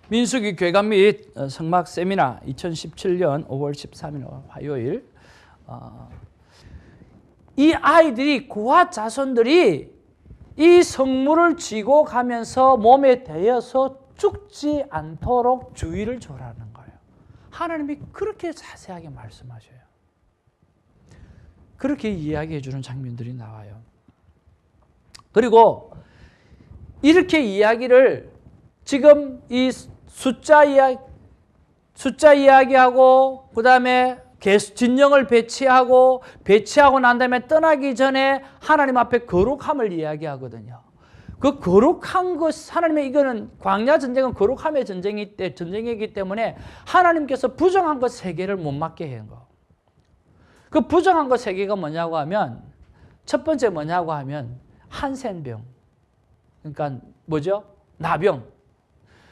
민수기 교회관 및 성막 세미나 2017년 5월 13일 화요일, 이 아이들이 고아 자손들이 이 성물을 쥐고 가면서 몸에 대어서 죽지 않도록 주의를 줘라는 거예요. 하나님이 그렇게 자세하게 말씀하셔요. 그렇게 이야기해 주는 장면들이 나와요. 그리고 이렇게 이야기를 지금 이 숫자 이야기하고 그 다음에 진영을 배치하고 난 다음에 떠나기 전에 하나님 앞에 거룩함을 이야기하거든요. 그 거룩한 것, 하나님의 이거는 광야 전쟁은 거룩함의 전쟁이기 때문에 하나님께서 부정한 것 세 개를 못 맡게 한 거. 그 부정한 것 세 개가 뭐냐고 하면, 첫 번째 뭐냐고 하면 한센병. 그러니까 뭐죠? 나병.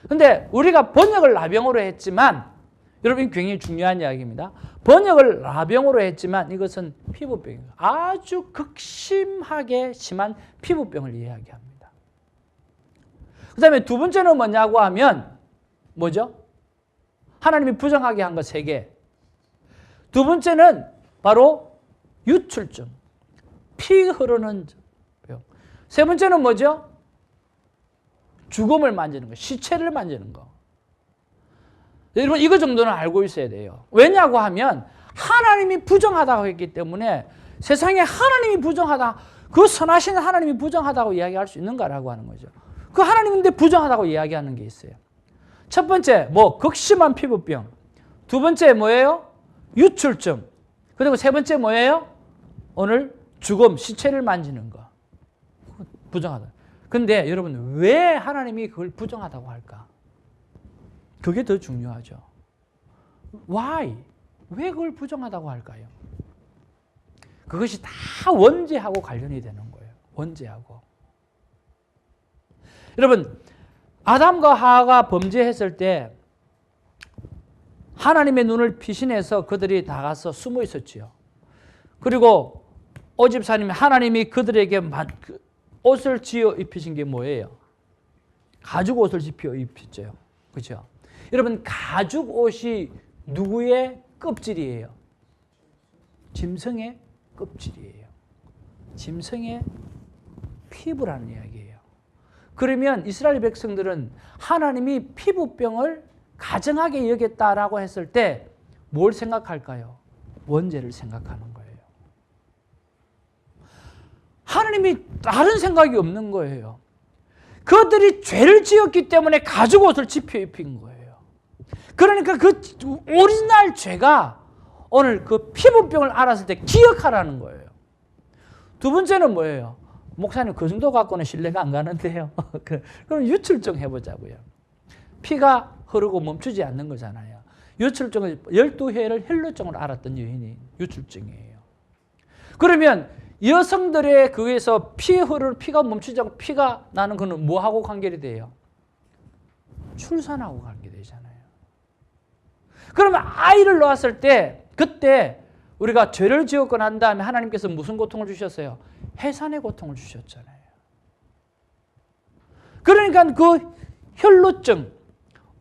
근데 우리가 번역을 나병으로 했지만, 여러분 굉장히 중요한 이야기입니다. 번역을 나병으로 했지만 이것은 피부병이에요. 아주 극심하게 심한 피부병을 이야기합니다. 그 다음에 두 번째는 뭐냐고 하면 뭐죠? 하나님이 부정하게 한 것 세 개. 두 번째는 바로 유출증, 피 흐르는 병. 세 번째는 뭐죠? 죽음을 만지는 거, 시체를 만지는 거. 여러분 이거 정도는 알고 있어야 돼요. 왜냐고 하면 하나님이 부정하다고 했기 때문에 세상에 하나님이 부정하다, 그 선하신 하나님이 부정하다고 이야기할 수 있는가라고 하는 거죠. 그 하나님인데 부정하다고 이야기하는 게 있어요. 첫 번째 뭐 극심한 피부병, 두 번째 뭐예요? 유출증, 그리고 세 번째 뭐예요? 오늘 죽음, 시체를 만지는 거. 부정하다. 근데 여러분 왜 하나님이 그걸 부정하다고 할까? 그게 더 중요하죠. Why? 왜 그걸 부정하다고 할까요? 그것이 다 원죄하고 관련이 되는 거예요. 원죄하고. 여러분 아담과 하와가 범죄했을 때 하나님의 눈을 피신해서 그들이 나가서 숨어 있었지요. 그리고 오집사님 하나님이 그들에게 옷을 지어 입히신 게 뭐예요? 가죽 옷을 지어 입혔죠. 그렇죠? 여러분 가죽 옷이 누구의 껍질이에요? 짐승의 껍질이에요. 짐승의 피부라는 이야기예요. 그러면 이스라엘 백성들은 하나님이 피부병을 가증하게 여겼다라고 했을 때 뭘 생각할까요? 원죄를 생각하는 거예요. 하나님이 다른 생각이 없는 거예요. 그들이 죄를 지었기 때문에 가죽 옷을 지펴 입힌 거예요. 그러니까 그 오리지널 죄가 오늘 그 피부병을 알았을 때 기억하라는 거예요. 두 번째는 뭐예요? 목사님 그 정도 갖고는 신뢰가 안 가는데요. 그럼 유출증 해보자고요. 피가 흐르고 멈추지 않는 거잖아요. 유출증은 12회를 혈루증으로 알았던 여인이 유출증이에요. 그러면 여성들의 그에서 피가 멈추지 않고 피가 나는 거는 뭐하고 관계가 돼요? 출산하고 관계되잖아요. 그러면 아이를 낳았을 때 그때 우리가 죄를 지었고 난 다음에 하나님께서 무슨 고통을 주셨어요? 해산의 고통을 주셨잖아요. 그러니까 그 혈루증,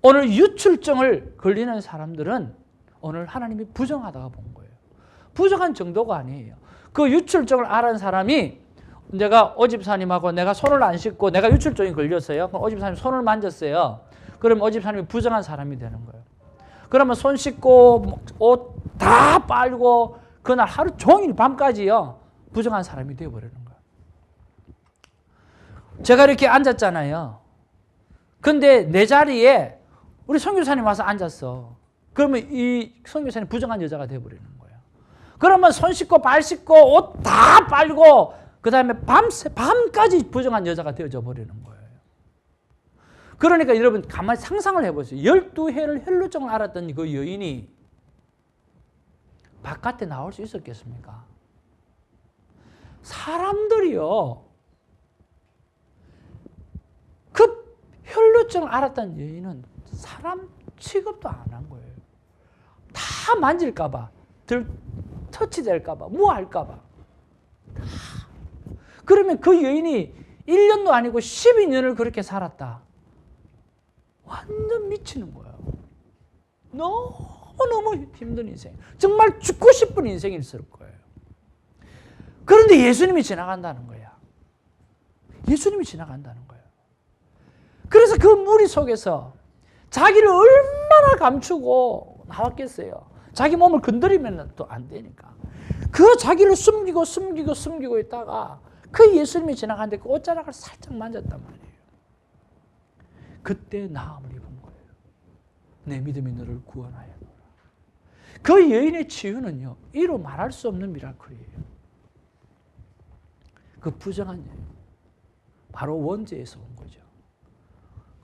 오늘 유출증을 걸리는 사람들은 오늘 하나님이 부정하다가 본 거예요. 부정한 정도가 아니에요. 그 유출증을 알은 사람이 내가 오집사님하고 내가 손을 안 씻고 내가 유출증이 걸렸어요. 그럼 오집사님 손을 만졌어요. 그럼 오집사님이 부정한 사람이 되는 거예요. 그러면 손 씻고 옷 다 빨고 그날 하루 종일 밤까지요 부정한 사람이 되어버리는 거예요. 제가 이렇게 앉았잖아요. 근데 내 자리에 우리 선교사님 와서 앉았어. 그러면 이 선교사님 부정한 여자가 되어버리는 거예요. 그러면 손 씻고 발 씻고 옷 다 빨고 그 다음에 밤까지 부정한 여자가 되어져 버리는 거예요. 그러니까 여러분 가만히 상상을 해보세요. 12회를 혈루증을 앓았던 그 여인이 바깥에 나올 수 있었겠습니까? 사람들이요. 그 혈루증을 앓았던 여인은 사람 취급도 안 한 거예요. 다 만질까 봐, 터치될까 봐, 뭐 할까 봐. 그러면 그 여인이 1년도 아니고 12년을 그렇게 살았다. 완전 미치는 거예요. 너무너무 힘든 인생. 정말 죽고 싶은 인생이 있을 거예요. 그런데 예수님이 지나간다는 거야. 예수님이 지나간다는 거예요. 그래서 그 무리 속에서 자기를 얼마나 감추고 나왔겠어요. 자기 몸을 건드리면 또 안 되니까. 그 자기를 숨기고 있다가 그 예수님이 지나가는데 그 옷자락을 살짝 만졌단 말이에요. 그때 나음을 입은 거예요. 내 믿음이 너를 구원하였노라. 그 여인의 치유는요, 이로 말할 수 없는 미라클이에요. 그 부정한 여인, 바로 원죄에서 온 거죠.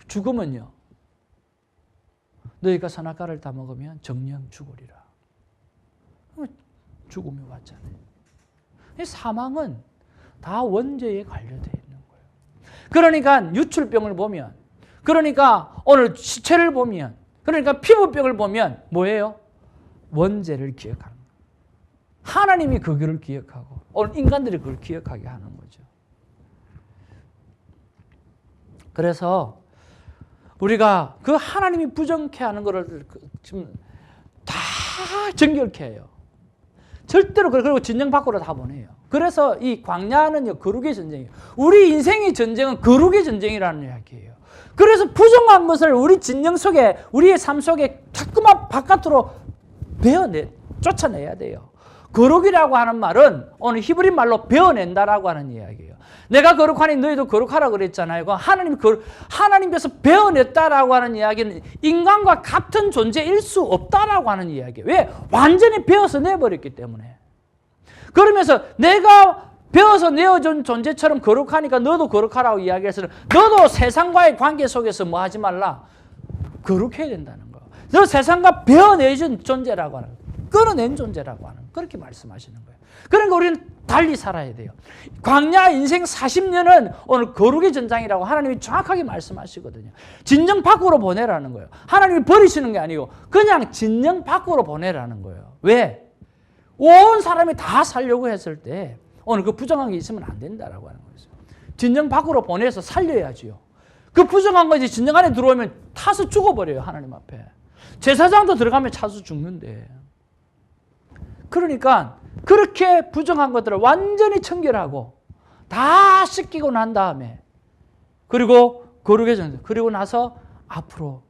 죽음은요, 너희가 선악과를 다 먹으면 정령 죽으리라. 죽음이 왔잖아요. 사망은 다 원죄에 관련되어 있는 거예요. 그러니까 유출병을 보면, 그러니까 오늘 시체를 보면, 그러니까 피부병을 보면 뭐예요? 원죄를 기억하는 거예요. 하나님이 그거를 기억하고 오늘 인간들이 그걸 기억하게 하는 거죠. 그래서 우리가 그 하나님이 부정케 하는 것을 지금 다 정결케 해요. 절대로. 그리고 진영 밖으로 다 보내요. 그래서 이 광야는요, 거룩의 전쟁이에요. 우리 인생의 전쟁은 거룩의 전쟁이라는 이야기예요. 그래서 부정한 것을 우리 진영 속에, 우리의 삶 속에 자꾸만 바깥으로 쫓아내야 돼요. 거룩이라고 하는 말은 오늘 히브리 말로 베어낸다라고 하는 이야기예요. 내가 거룩하니 너희도 거룩하라고 그랬잖아요. 하나님께서 베어냈다라고 하는 이야기는 인간과 같은 존재일 수 없다라고 하는 이야기예요. 왜? 완전히 베어서 내버렸기 때문에. 그러면서 내가 베어서 내어준 존재처럼 거룩하니까 너도 거룩하라고 이야기해서 너도 세상과의 관계 속에서 뭐 하지 말라? 거룩해야 된다는 거. 너 세상과 베어내준 존재라고 하는, 끊어낸 존재라고 하는, 그렇게 말씀하시는 거예요. 그러니까 우리는 달리 살아야 돼요. 광야 인생 40년은 오늘 거룩의 전장이라고 하나님이 정확하게 말씀하시거든요. 진영 밖으로 보내라는 거예요. 하나님이 버리시는 게 아니고 그냥 진영 밖으로 보내라는 거예요. 왜? 온 사람이 다 살려고 했을 때 오늘 그 부정한 게 있으면 안 된다라고 하는 거예요. 진영 밖으로 보내서 살려야지요. 그 부정한 것이 진영 안에 들어오면 타서 죽어버려요. 하나님 앞에. 제사장도 들어가면 차서 죽는데. 그러니까 그렇게 부정한 것들을 완전히 청결하고 다 씻기고 난 다음에, 그리고 거룩의 전쟁, 그리고 나서 앞으로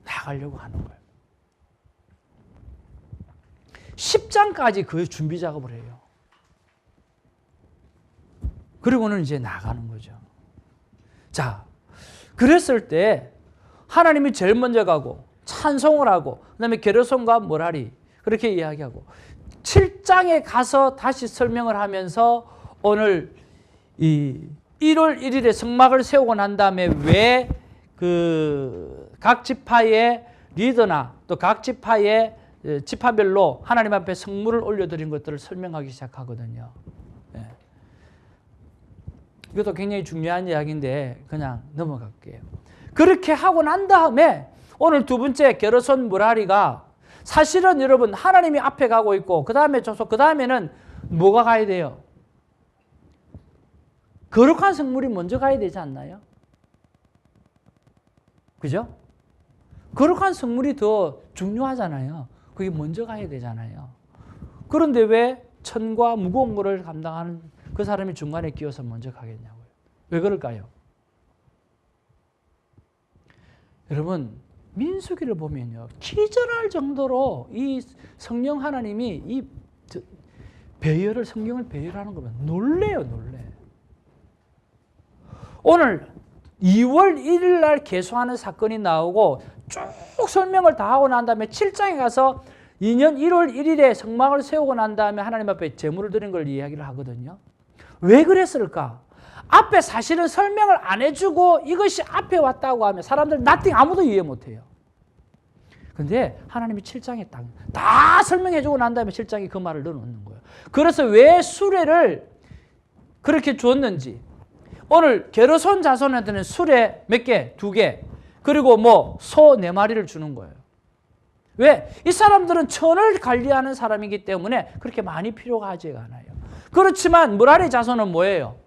나가려고 하는 거예요. 10장까지 그 준비 작업을 해요. 그리고는 이제 나가는 거죠. 자, 그랬을 때 하나님이 제일 먼저 가고 찬송을 하고, 그 다음에 게르손과 므라리 그렇게 이야기하고 7장에 가서 다시 설명을 하면서 오늘 이 1월 1일에 성막을 세우고 난 다음에 왜 그 각 지파의 리더나 또 각 지파의 지파별로 하나님 앞에 성물을 올려드린 것들을 설명하기 시작하거든요. 네. 이것도 굉장히 중요한 이야기인데 그냥 넘어갈게요. 그렇게 하고 난 다음에 오늘 두 번째 게르손 므라리가 사실은 여러분 하나님이 앞에 가고 있고 그 다음에는 뭐가 가야 돼요? 거룩한 성물이 먼저 가야 되지 않나요? 그죠? 거룩한 성물이 더 중요하잖아요. 그게 먼저 가야 되잖아요. 그런데 왜 천과 무거운 것을 감당하는 그 사람이 중간에 끼어서 먼저 가겠냐고요. 왜 그럴까요? 여러분 민수기를 보면요, 기절할 정도로 이 성령 하나님이 이 배열을, 성경을 배열하는 거 보면 놀래요, 놀래. 오늘 2월 1일 날 개수하는 사건이 나오고 쭉 설명을 다 하고 난 다음에 7장에 가서 2년 1월 1일에 성막을 세우고 난 다음에 하나님 앞에 제물을 드린 걸 이야기를 하거든요. 왜 그랬을까? 앞에 사실은 설명을 안 해주고 이것이 앞에 왔다고 하면 사람들 아무도 이해 못해요. 근데 하나님이 7장에 다 설명해주고 난 다음에 7장에 그 말을 넣어놓는 거예요. 그래서 왜 수레를 그렇게 줬는지, 오늘 게르손 자손한테는 수레 몇 개? 2개. 그리고 소 4마리를 주는 거예요. 왜? 이 사람들은 천을 관리하는 사람이기 때문에 그렇게 많이 필요가 하지가 않아요. 그렇지만 므라리 자손은 뭐예요?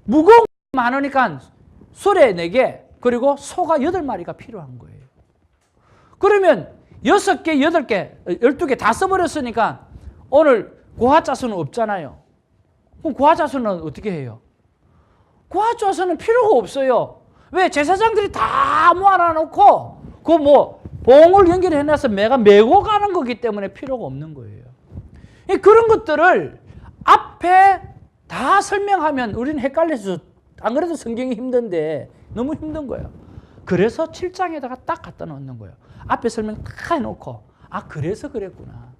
무거운 게 많으니까 수레 4개, 그리고 소가 8마리가 필요한 거예요. 그러면 6개, 8개, 12개 다 써버렸으니까 오늘 고하자수는 없잖아요. 그럼 고하자수는 어떻게 해요? 고하자수는 필요가 없어요. 왜? 제사장들이 다 모아놔놓고 그 뭐 봉을 연결해놔서 내가 메고 가는 거기 때문에 필요가 없는 거예요. 그런 것들을 앞에 다 설명하면 우리는 헷갈려서 안 그래도 성경이 힘든데 너무 힘든 거예요. 그래서 7장에다가 딱 갖다 놓는 거예요. 앞에 설명 다 해놓고 그래서 그랬구나.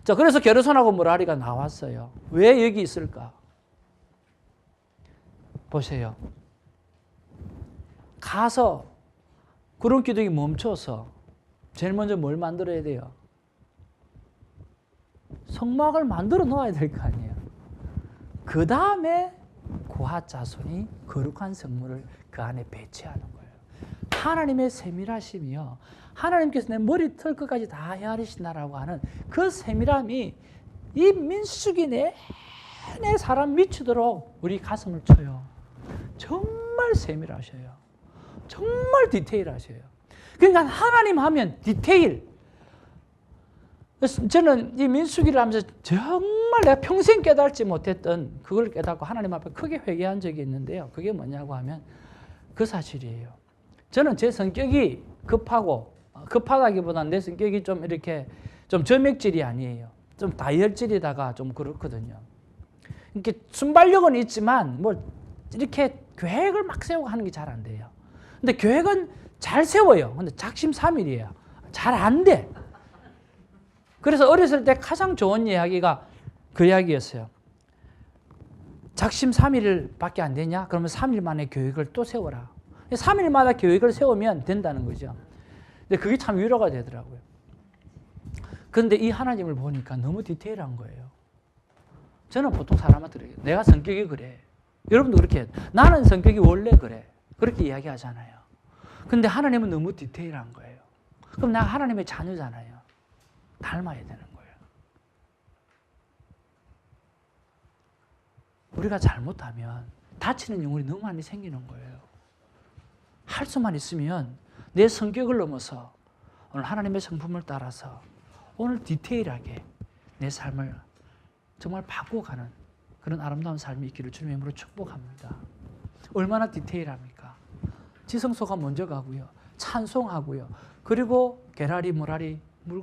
자, 그래서 게르손하고 므라리가 나왔어요. 왜 여기 있을까? 보세요. 가서 구름 기둥이 멈춰서 제일 먼저 뭘 만들어야 돼요? 성막을 만들어 놓아야 될 거 아니에요. 그 다음에 고핫자손이 거룩한 성물을 그 안에 배치하는 거예요. 하나님의 세밀하심이요. 하나님께서 내 머리 털끝까지 다 헤아리신다라고 하는 그 세밀함이 이 민수기 내내 사람 미치도록 우리 가슴을 쳐요. 정말 세밀하셔요. 정말 디테일하셔요. 그러니까 하나님 하면 디테일. 그래서 저는 이 민수기를 하면서 정말 내가 평생 깨달지 못했던 그걸 깨닫고 하나님 앞에 크게 회개한 적이 있는데요. 그게 뭐냐고 하면 그 사실이에요. 저는 제 성격이 급하다기보다는 내 성격이 좀 이렇게 좀 점액질이 아니에요. 좀 다이얼질이다가 좀 그렇거든요. 이렇게 순발력은 있지만 뭐 이렇게 계획을 막 세우고 하는 게 잘 안 돼요. 근데 계획은 잘 세워요. 근데 작심삼일이에요. 잘 안 돼. 그래서 어렸을 때 가장 좋은 이야기가 그 이야기였어요. 작심삼일밖에 안 되냐? 그러면 3일 만에 계획을 또 세워라. 3일마다 계획을 세우면 된다는 거죠. 근데 그게 참 위로가 되더라고요. 그런데 이 하나님을 보니까 너무 디테일한 거예요. 저는 보통 사람한테 그래요. 내가 성격이 그래. 여러분도 그렇게 해요. 나는 성격이 원래 그래. 그렇게 이야기하잖아요. 근데 하나님은 너무 디테일한 거예요. 그럼 내가 하나님의 자녀잖아요. 닮아야 되는 거예요. 우리가 잘못하면 다치는 영혼이 너무 많이 생기는 거예요. 할 수만 있으면 내 성격을 넘어서 오늘 하나님의 성품을 따라서 오늘 디테일하게 내 삶을 정말 바꿔가는 그런 아름다운 삶이 있기를 주님의 이름으로 축복합니다. 얼마나 디테일합니까? 지성소가 먼저 가고요. 찬송하고요. 그리고 게라리, 모라리,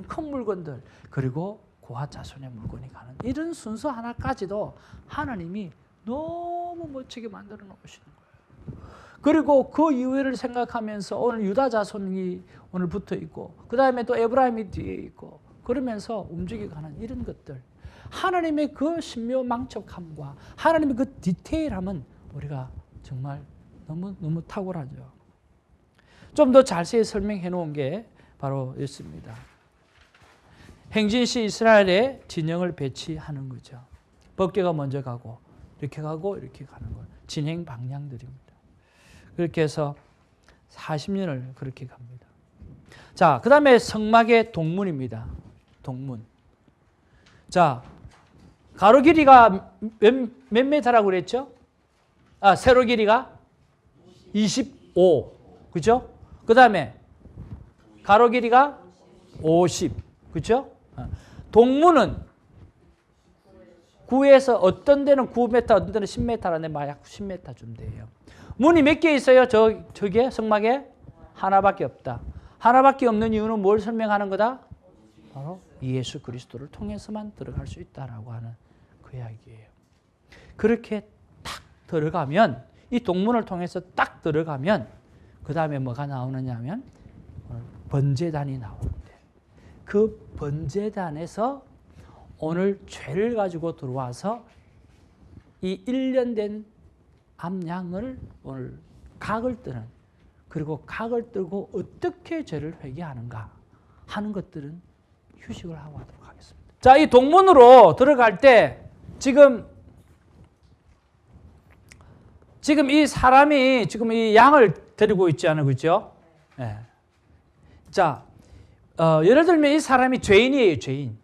큰 물건들, 그리고 고핫자손의 물건이 가는 이런 순서 하나까지도 하나님이 너무 멋지게 만들어 놓으시는 거예요. 그리고 그 이후를 생각하면서 오늘 유다 자손이 오늘 붙어 있고 그 다음에 또 에브라임이 뒤에 있고 그러면서 움직여가는 이런 것들, 하나님의 그 신묘망측함과 하나님의 그 디테일함은 우리가 정말 너무 탁월하죠. 좀 더 자세히 설명해 놓은 게 바로 있습니다. 행진시 이스라엘의 진영을 배치하는 거죠. 법궤가 먼저 가고 이렇게 가고 이렇게 가는 거예요. 진행 방향들입니다. 그렇게 해서 40년을 그렇게 갑니다. 자, 그 다음에 성막의 동문입니다. 동문. 자, 가로 길이가 몇 메타라고 그랬죠? 세로 길이가 25. 그죠? 그 다음에 가로 길이가 50. 그죠? 동문은 9에서 어떤 데는 9m, 어떤 데는 10m라는데 약 10m쯤 돼요. 문이 몇 개 있어요? 저게 성막에 하나밖에 없다. 하나밖에 없는 이유는 뭘 설명하는 거다? 바로 예수 그리스도를 통해서만 들어갈 수 있다라고 하는 그 이야기예요. 그렇게 딱 들어가면, 이 동문을 통해서 딱 들어가면 그 다음에 뭐가 나오느냐 하면 번제단이 나오는데, 그 번제단에서 오늘 죄를 가지고 들어와서 이 1년 된 암양을 오늘 각을 뜨는, 그리고 각을 뜨고 어떻게 죄를 회개하는가 하는 것들은 휴식을 하고 하도록 하겠습니다. 자, 이 동문으로 들어갈 때 지금 이 사람이 지금 이 양을 데리고 있지 않아요, 그렇죠? 네. 자, 예를 들면 이 사람이 죄인이에요, 죄인.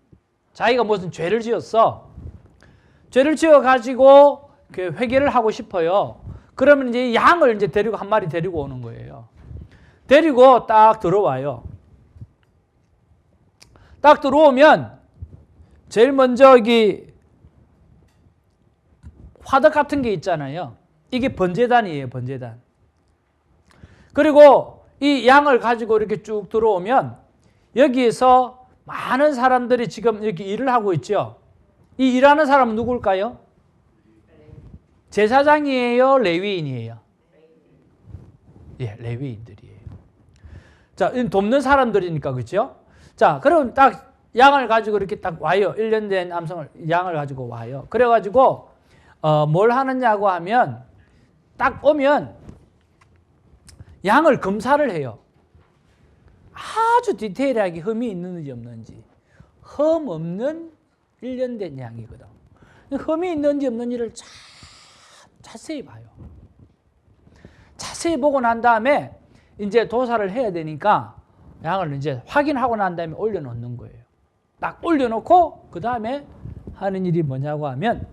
자기가 무슨 죄를 지었어. 죄를 지어가지고 회개를 하고 싶어요. 그러면 이제 양을 이제 한 마리 데리고 오는 거예요. 데리고 딱 들어와요. 딱 들어오면 제일 먼저 여기 화덕 같은 게 있잖아요. 이게 번제단이에요, 번제단. 그리고 이 양을 가지고 이렇게 쭉 들어오면 여기에서 많은 사람들이 지금 이렇게 일을 하고 있죠. 이 일하는 사람은 누굴까요? 제사장이에요, 레위인이에요? 예, 레위인들이에요. 자, 돕는 사람들이니까, 그렇죠? 자, 그럼 딱 양을 가지고 이렇게 딱 와요. 1년 된 암송을, 양을 가지고 와요. 그래가지고, 뭘 하느냐고 하면, 딱 오면, 양을 검사를 해요. 아주 디테일하게 흠이 있는지 없는지. 흠 없는 1년 된 양이거든. 흠이 있는지 없는지를 자세히 봐요. 자세히 보고 난 다음에 이제 도살을 해야 되니까 양을 이제 확인하고 난 다음에 올려놓는 거예요. 딱 올려놓고 그 다음에 하는 일이 뭐냐고 하면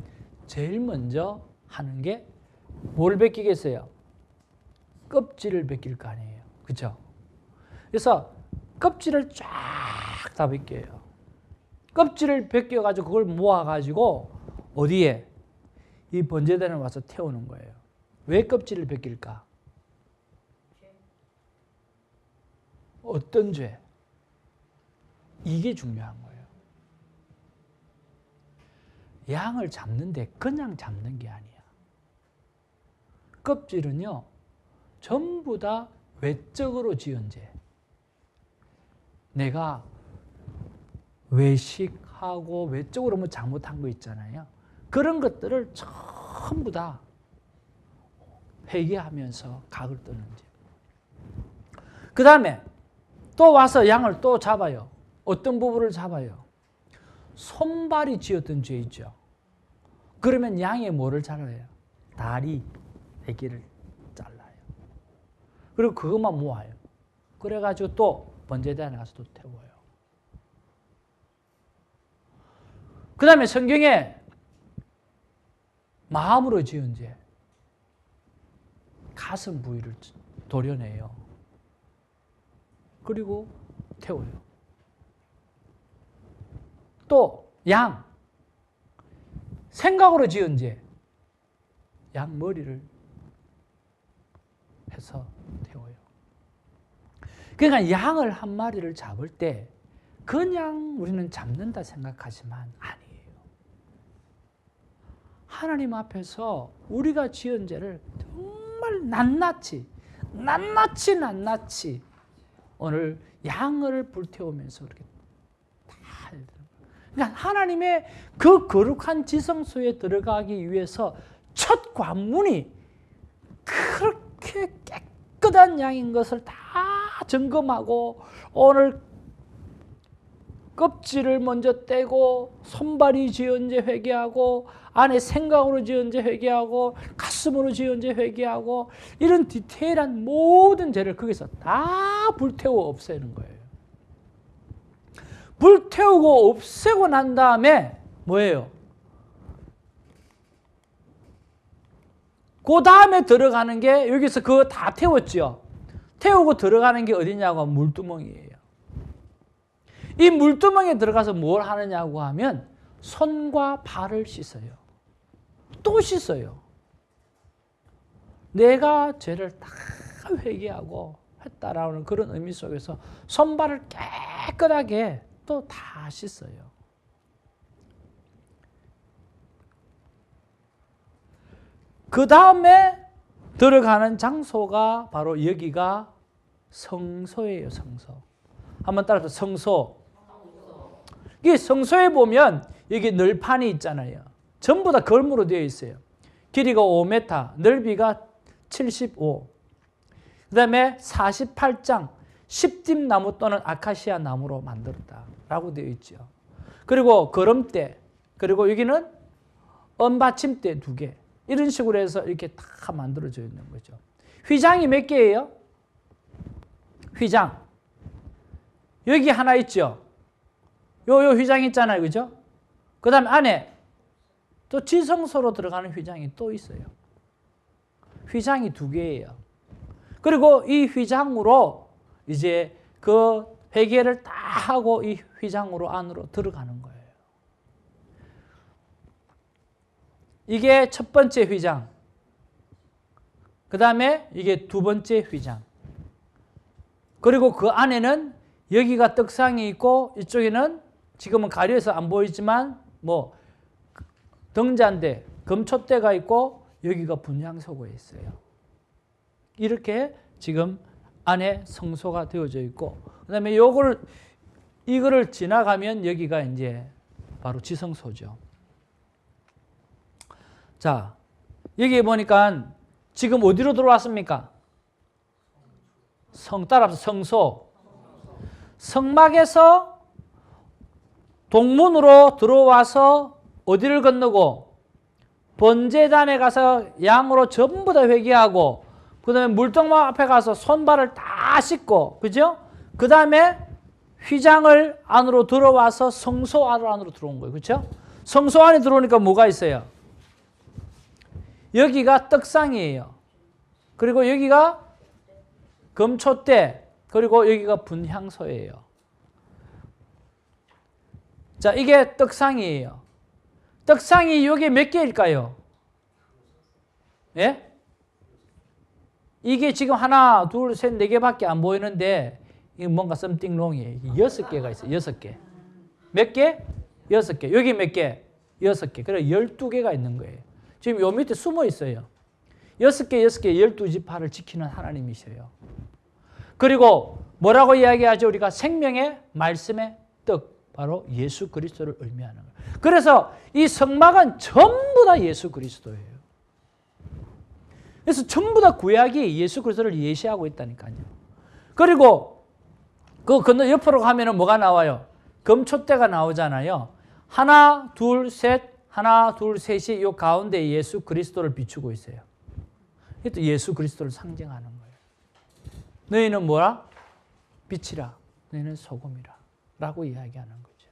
제일 먼저 하는 게 뭘 벗기겠어요? 껍질을 벗길 거 아니에요. 그렇죠? 그래서 껍질을 쫙 다 벗겨요. 껍질을 벗겨가지고 그걸 모아가지고 어디에? 이 번제단에 와서 태우는 거예요. 왜 껍질을 벗길까? 어떤 죄? 이게 중요한 거예요. 양을 잡는데 그냥 잡는 게 아니야. 껍질은요, 전부 다 외적으로 지은 죄. 내가 외식하고 외적으로 뭐 잘못한 거 있잖아요. 그런 것들을 전부 다 회개하면서 각을 뜨는 죄. 그 다음에 또 와서 양을 또 잡아요. 어떤 부분을 잡아요? 손발이 지었던 죄 있죠. 그러면 양의 뭐를 잘라요? 다리, 애기를 잘라요. 그리고 그것만 모아요. 그래가지고 또 번제단에 가서 또 태워요. 그 다음에 성경에 마음으로 지은 죄, 가슴 부위를 도려내요. 그리고 태워요. 또 양, 생각으로 지은 죄, 양 머리를 해서 태워요. 그러니까 양을 한 마리를 잡을 때 그냥 우리는 잡는다 생각하지만 아니에요. 하나님 앞에서 우리가 지은 죄를 정말 낱낱이 오늘 양을 불태우면서 이렇게 다 해야 돼요. 그러니까 하나님의 그 거룩한 지성소에 들어가기 위해서 첫 관문이 그렇게 깨끗한 양인 것을 다 점검하고 오늘 껍질을 먼저 떼고 손발이 지은 죄 회개하고 안에 생각으로 지은 죄 회개하고 가슴으로 지은 죄 회개하고 이런 디테일한 모든 죄를 거기서 다 불태워 없애는 거예요. 불태우고 없애고 난 다음에 뭐예요? 그 다음에 들어가는 게 여기서 그거 다 태웠죠. 태우고 들어가는 게 어디냐고 하면 물두멍이에요. 이 물두멍에 들어가서 뭘 하느냐고 하면 손과 발을 씻어요. 또 씻어요. 내가 죄를 다 회개하고 했다라는 그런 의미 속에서 손발을 깨끗하게 또 다 씻어요. 그 다음에 들어가는 장소가 바로 여기가 성소예요, 성소. 한번 따라서 성소. 이 성소에 보면 여기 널판이 있잖아요. 전부 다 걸무로 되어 있어요. 길이가 5m, 넓이가 75. 그 다음에 48장, 10딥 나무 또는 아카시아 나무로 만들었다라고 되어 있죠. 그리고 거름대, 그리고 여기는 언받침대 2개. 이런 식으로 해서 이렇게 다 만들어져 있는 거죠. 휘장이 몇 개예요? 휘장. 여기 하나 있죠? 요 휘장 있잖아요. 그죠? 그 다음에 안에 또 지성소로 들어가는 휘장이 또 있어요. 휘장이 2개예요. 그리고 이 휘장으로 이제 그 회개를 다 하고 이 휘장으로 안으로 들어가는 거예요. 이게 첫 번째 휘장. 그 다음에 이게 두 번째 휘장. 그리고 그 안에는 여기가 떡상이 있고 이쪽에는 지금은 가려서 안 보이지만 뭐 등잔대, 금촛대가 있고 여기가 분향소가 있어요. 이렇게 지금 안에 성소가 되어져 있고 그 다음에 이거를 지나가면 여기가 이제 바로 지성소죠. 자, 여기 보니까 지금 어디로 들어왔습니까? 따라서 성소. 성막에서 동문으로 들어와서 어디를 건너고 번제단에 가서 양으로 전부 다 회개하고 그 다음에 물동막 앞에 가서 손발을 다 씻고 그죠? 그 다음에 휘장을 안으로 들어와서 성소 안으로 들어온 거예요. 그렇죠? 성소 안에 들어오니까 뭐가 있어요? 여기가 떡상이에요. 그리고 여기가 금촛대, 그리고 여기가 분향소예요. 자, 이게 떡상이에요. 떡상이 여기 몇 개일까요? 예? 이게 지금 하나, 둘, 셋, 네 개밖에 안 보이는데 이게 뭔가 something wrong이에요. 6개가 있어요. 6개. 몇 개? 6개. 여기 몇 개? 6개. 그래 12개가 있는 거예요. 지금 요 밑에 숨어 있어요. 6개, 12지파를 지키는 하나님이셔요. 그리고 뭐라고 이야기하죠? 우리가 생명의 말씀의 떡, 바로 예수 그리스도를 의미하는 거예요. 그래서 이 성막은 전부 다 예수 그리스도예요. 그래서 전부 다 구약이 예수 그리스도를 예시하고 있다니까요. 그리고 그 건너 옆으로 가면은 뭐가 나와요? 금촛대가 나오잖아요. 하나, 둘, 셋, 하나, 둘, 셋이 이 가운데 예수 그리스도를 비추고 있어요. 이것도 예수 그리스도를 상징하는 거예요. 너희는 뭐라? 빛이라. 너희는 소금이라. 라고 이야기하는 거죠.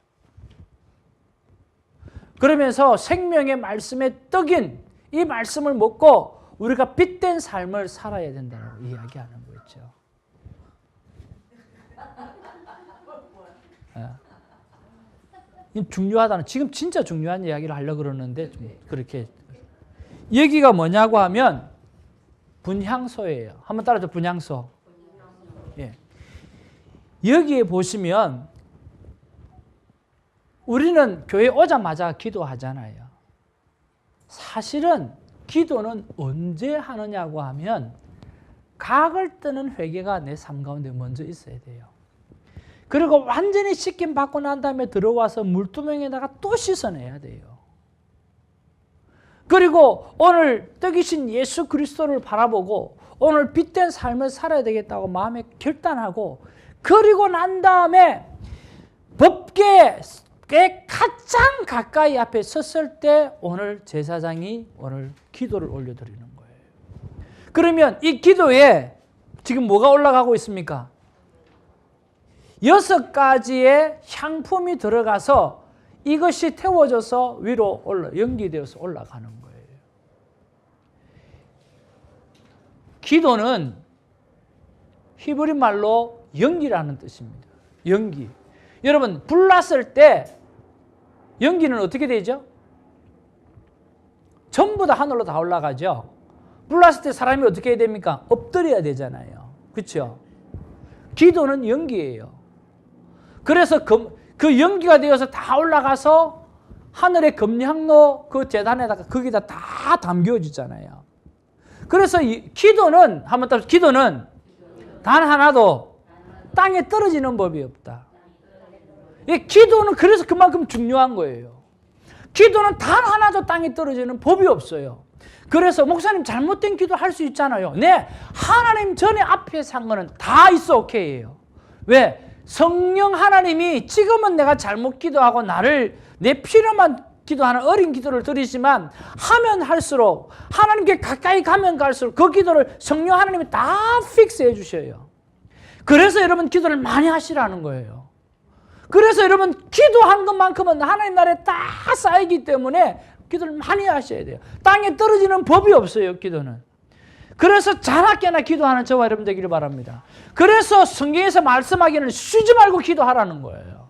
그러면서 생명의 말씀의 떡인 이 말씀을 먹고 우리가 빛된 삶을 살아야 된다고 이야기하는 거죠. 중요하다는, 지금 진짜 중요한 이야기를 하려고 그러는데 좀 그렇게. 여기가 뭐냐고 하면 분향소예요. 한번 따라줘. 분향소. 예. 여기에 보시면 우리는 교회 오자마자 기도하잖아요. 사실은 기도는 언제 하느냐고 하면 각을 뜨는 회개가 내 삶 가운데 먼저 있어야 돼요. 그리고 완전히 씻김 받고 난 다음에 들어와서 물두멍에다가 또 씻어내야 돼요. 그리고 오늘 떡이신 예수 그리스도를 바라보고 오늘 빛된 삶을 살아야 되겠다고 마음에 결단하고 그리고 난 다음에 법궤에 가장 가까이 앞에 섰을 때 오늘 제사장이 오늘 기도를 올려드리는 거예요. 그러면 이 기도에 지금 뭐가 올라가고 있습니까? 6가지의 향품이 들어가서 이것이 태워져서 위로 연기되어서 올라가는 거예요. 기도는 히브리 말로 연기라는 뜻입니다. 연기. 여러분, 불났을 때 연기는 어떻게 되죠? 전부 다 하늘로 다 올라가죠. 불났을 때 사람이 어떻게 해야 됩니까? 엎드려야 되잖아요. 그렇죠? 기도는 연기예요. 그래서 그 연기가 되어서 다 올라가서 하늘의 금향로 그 제단에다가 거기다 다 담겨지잖아요. 그래서 이 기도는 한번 따라, 기도는 단 하나도 땅에 떨어지는 법이 없다. 이 기도는 그래서 그만큼 중요한 거예요. 기도는 단 하나도 땅에 떨어지는 법이 없어요. 그래서 목사님 잘못된 기도 할 수 있잖아요. 네, 하나님 전에 앞에 산 거는 다 있어 오케이예요. 왜? 성령 하나님이 지금은 내가 잘못 기도하고 나를 내 필요만 기도하는 어린 기도를 드리지만 하면 할수록 하나님께 가까이 가면 갈수록 그 기도를 성령 하나님이 다 픽스해 주셔요. 그래서 여러분 기도를 많이 하시라는 거예요. 그래서 여러분 기도한 것만큼은 하나님 나라에 다 쌓이기 때문에 기도를 많이 하셔야 돼요. 땅에 떨어지는 법이 없어요. 기도는. 그래서 자나깨나 기도하는 저와 여러분 되기를 바랍니다. 그래서 성경에서 말씀하기는 쉬지 말고 기도하라는 거예요.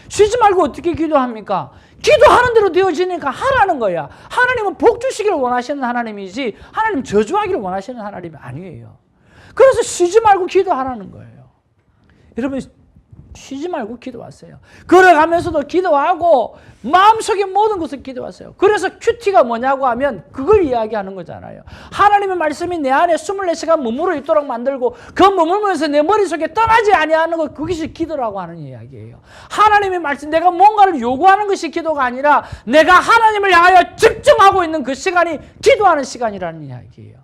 쉬지 말고 어떻게 기도합니까? 기도하는 대로 되어지니까 하라는 거야. 하나님은 복 주시기를 원하시는 하나님이지 하나님 저주하기를 원하시는 하나님이 아니에요. 그래서 쉬지 말고 기도하라는 거예요. 여러분 쉬지 말고 기도하세요. 걸어가면서도 기도하고 마음속에 모든 것을 기도하세요. 그래서 큐티가 뭐냐고 하면 그걸 이야기하는 거잖아요. 하나님의 말씀이 내 안에 24시간 머물러 있도록 만들고 그 머물면서 내 머릿속에 떠나지 아니하는 것, 그것이 기도라고 하는 이야기예요. 하나님의 말씀, 내가 뭔가를 요구하는 것이 기도가 아니라 내가 하나님을 향하여 집중하고 있는 그 시간이 기도하는 시간이라는 이야기예요.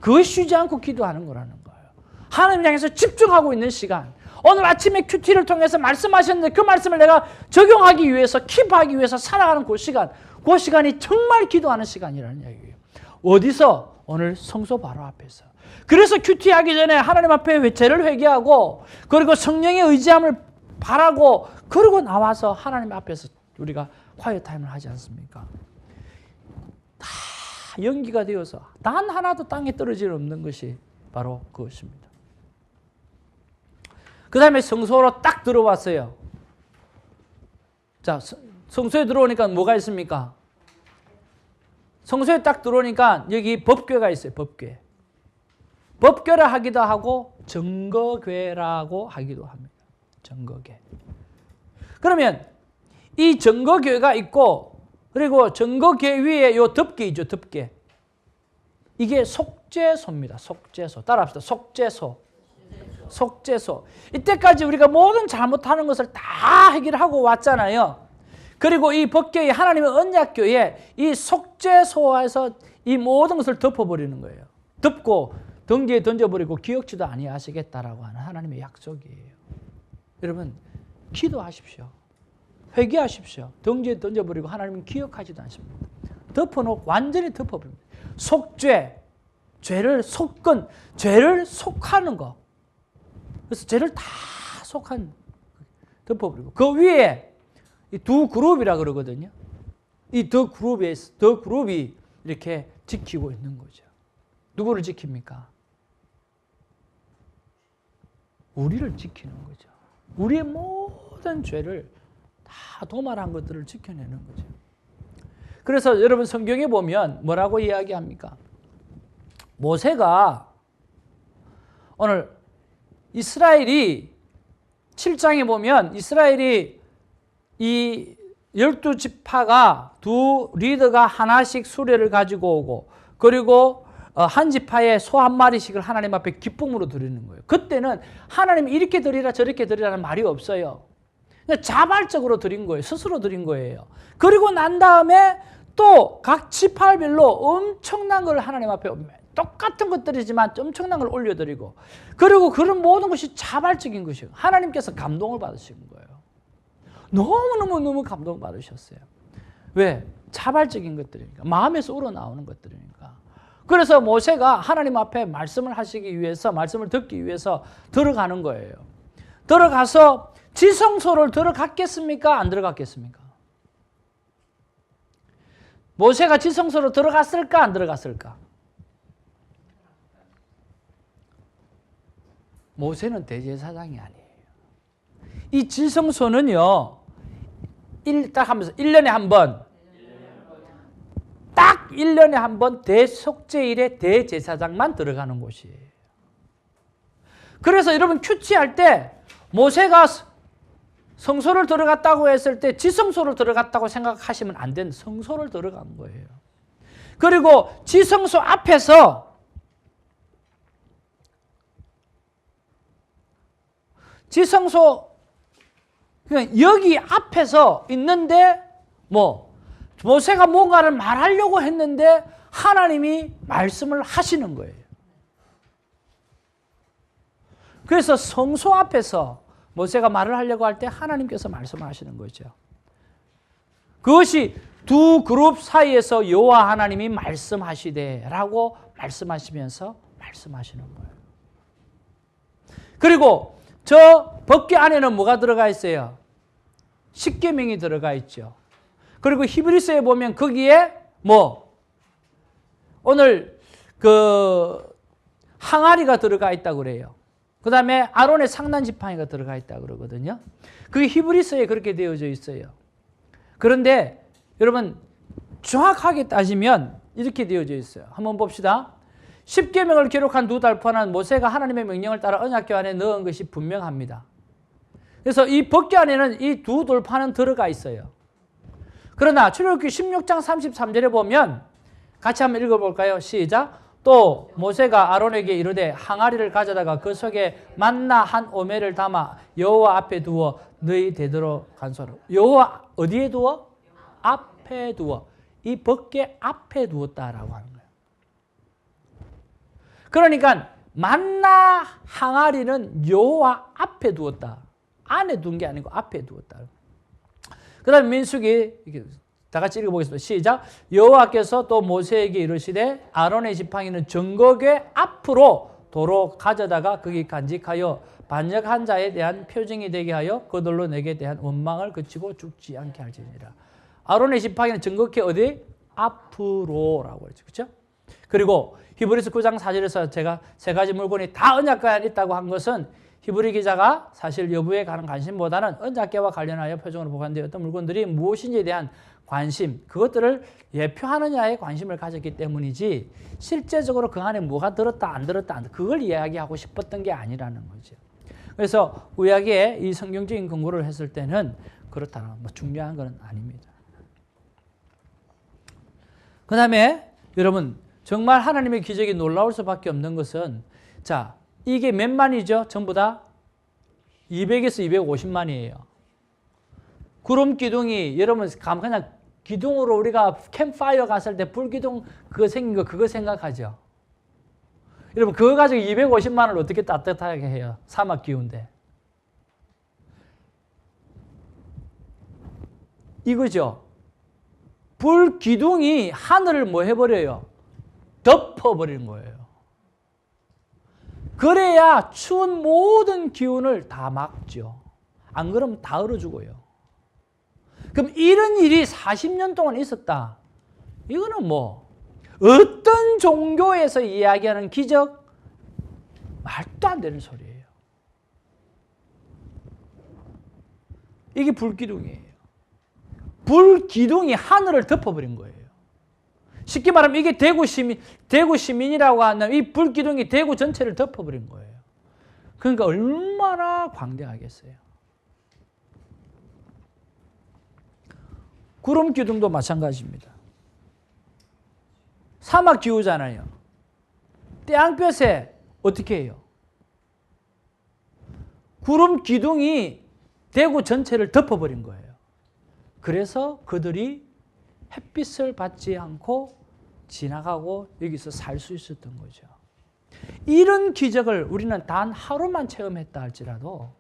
그걸 쉬지 않고 기도하는 거라는 거예요. 하나님을 향해서 집중하고 있는 시간. 오늘 아침에 큐티를 통해서 말씀하셨는데 그 말씀을 내가 적용하기 위해서 킵하기 위해서 살아가는 그 시간이 정말 기도하는 시간이라는 이야기예요. 어디서? 오늘 성소 바로 앞에서. 그래서 큐티하기 전에 하나님 앞에 죄를 회개하고 그리고 성령의 의지함을 바라고 그리고 나와서 하나님 앞에서 우리가 화요 타임을 하지 않습니까? 다 연기가 되어서 단 하나도 땅에 떨어질 없는 것이 바로 그것입니다. 그 다음에 성소로 딱 들어왔어요. 자, 성소에 들어오니까 뭐가 있습니까? 성소에 딱 들어오니까 여기 법궤가 있어요. 법궤. 법궤라 하기도 하고 증거궤라고 하기도 합니다. 증거궤. 그러면 이 증거궤가 있고 그리고 증거궤 위에 요 덮개 있죠. 덮개. 이게 속죄소입니다. 속죄소. 따라합시다. 속죄소. 속죄소. 이때까지 우리가 모든 잘못하는 것을 다 해결하고 왔잖아요. 그리고 이 법궤에 하나님의 언약궤에 이 속죄소에서 이 모든 것을 덮어버리는 거예요. 덮고 덩지에 던져버리고 기억지도 아니하시겠다라고 하는 하나님의 약속이에요. 여러분 기도하십시오. 회개하십시오. 덩지에 던져버리고 하나님은 기억하지도 않습니다. 덮어놓고 완전히 덮어버립니다. 속죄, 죄를 속건, 죄를 속하는 거. 그래서 죄를 다 속한 덮어버리고 그 위에 이 두 그룹이라 그러거든요. 이 더 그룹이 이렇게 지키고 있는 거죠. 누구를 지킵니까? 우리를 지키는 거죠. 우리의 모든 죄를 다 도말한 것들을 지켜내는 거죠. 그래서 여러분 성경에 보면 뭐라고 이야기합니까? 모세가 오늘 이스라엘이 7장에 보면 이스라엘이 이 12지파가 두 리더가 하나씩 수레를 가지고 오고 그리고 한 지파에 소 한 마리씩을 하나님 앞에 기쁨으로 드리는 거예요. 그때는 하나님이 이렇게 드리라 저렇게 드리라는 말이 없어요. 그냥 자발적으로 드린 거예요. 스스로 드린 거예요. 그리고 난 다음에 또 각 지파별로 엄청난 걸 하나님 앞에 똑같은 것들이지만 엄청난 걸 올려드리고 그리고 그런 모든 것이 자발적인 것이에요. 하나님께서 감동을 받으신 거예요. 너무너무 감동 받으셨어요. 왜? 자발적인 것들이니까. 마음에서 우러나오는 것들이니까. 그래서 모세가 하나님 앞에 말씀을 하시기 위해서 말씀을 듣기 위해서 들어가는 거예요. 들어가서 지성소를 들어갔겠습니까? 안 들어갔겠습니까? 모세가 지성소로 들어갔을까? 안 들어갔을까? 모세는 대제사장이 아니에요. 이 지성소는요, 딱 하면서 1년에 한 번, 딱 1년에 한 번 대속죄일에 대제사장만 들어가는 곳이에요. 그래서 여러분 큐티할 때 모세가 성소를 들어갔다고 했을 때 지성소를 들어갔다고 생각하시면 안 되는 성소를 들어간 거예요. 그리고 지성소 앞에서 지성소 그냥 여기 앞에서 있는데 모세가 뭔가를 말하려고 했는데 하나님이 말씀을 하시는 거예요. 그래서 성소 앞에서 모세가 말을 하려고 할 때 하나님께서 말씀을 하시는 거죠. 그것이 두 그룹 사이에서 여호와 하나님이 말씀하시되라고 말씀하시면서 말씀하시는 거예요. 그리고 저 법궤 안에는 뭐가 들어가 있어요? 십계명이 들어가 있죠. 그리고 히브리서에 보면 거기에 오늘 항아리가 들어가 있다고 그래요. 그 다음에 아론의 상난 지팡이가 들어가 있다고 그러거든요. 그게 히브리서에 그렇게 되어져 있어요. 그런데 여러분 정확하게 따지면 이렇게 되어져 있어요. 한번 봅시다. 십계명을 기록한 두 달판은 모세가 하나님의 명령을 따라 언약궤 안에 넣은 것이 분명합니다. 그래서 이 법궤 안에는 이 두 돌판은 들어가 있어요. 그러나 출애굽기 16장 33절에 보면 같이 한번 읽어볼까요? 시작. 또 모세가 아론에게 이르되 항아리를 가져다가 그 속에 만나 한 오멜을 담아 여호와 앞에 두어 너희 대대로 간수하라. 여호와 어디에 두어? 앞에 두어. 이 법궤 앞에 두었다라고 하는 거예요. 그러니까 만나 항아리는 여호와 앞에 두었다. 안에 둔 게 아니고 앞에 두었다. 그 다음에 민수기 다 같이 읽어보겠습니다. 시작. 여호와께서 또 모세에게 이르시되 아론의 지팡이는 정거궤 앞으로 도로 가져다가 거기 간직하여 반역한 자에 대한 표징이 되게 하여 그들로 내게 대한 원망을 그치고 죽지 않게 할지니라. 아론의 지팡이는 정거궤 어디? 앞으로라고 했죠. 그렇죠? 그리고 히브리서 9장 4절에서 제가 세 가지 물건이 다 언약궤 안에 있다고 한 것은 히브리 기자가 사실 여부에 관한 관심보다는 언약궤와 관련하여 표적으로 보관되었던 물건들이 무엇인지에 대한 관심, 그것들을 예표하느냐에 관심을 가졌기 때문이지 실제적으로 그 안에 뭐가 들었다 안 들었다 그걸 이야기하고 싶었던 게 아니라는 거죠. 그래서 구약에 이 성경적인 근거를 했을 때는 그렇다는 뭐 중요한 건 아닙니다. 그 다음에 여러분 정말 하나님의 기적이 놀라울 수밖에 없는 것은 자 이게 몇 만이죠? 전부 다 200에서 250만이에요. 구름 기둥이 여러분 그냥 기둥으로 우리가 캠파이어 갔을 때 불기둥 그거 생긴 거 그거 생각하죠. 여러분 그거 가지고 250만을 어떻게 따뜻하게 해요? 사막 기운데. 이거죠. 불기둥이 하늘을 뭐 해버려요? 덮어버리는 거예요. 그래야 추운 모든 기운을 다 막죠. 안 그러면 다 얼어 죽어요. 그럼 이런 일이 40년 동안 있었다. 이거는 뭐 어떤 종교에서 이야기하는 기적? 말도 안 되는 소리예요. 이게 불기둥이에요. 불기둥이 하늘을 덮어버린 거예요. 쉽게 말하면 이게 대구 시민이라고 하는 이 불기둥이 대구 전체를 덮어버린 거예요. 그러니까 얼마나 광대하겠어요. 구름 기둥도 마찬가지입니다. 사막 기후잖아요. 태양볕에 어떻게 해요? 구름 기둥이 대구 전체를 덮어버린 거예요. 그래서 그들이 햇빛을 받지 않고 지나가고 여기서 살 수 있었던 거죠. 이런 기적을 우리는 단 하루만 체험했다 할지라도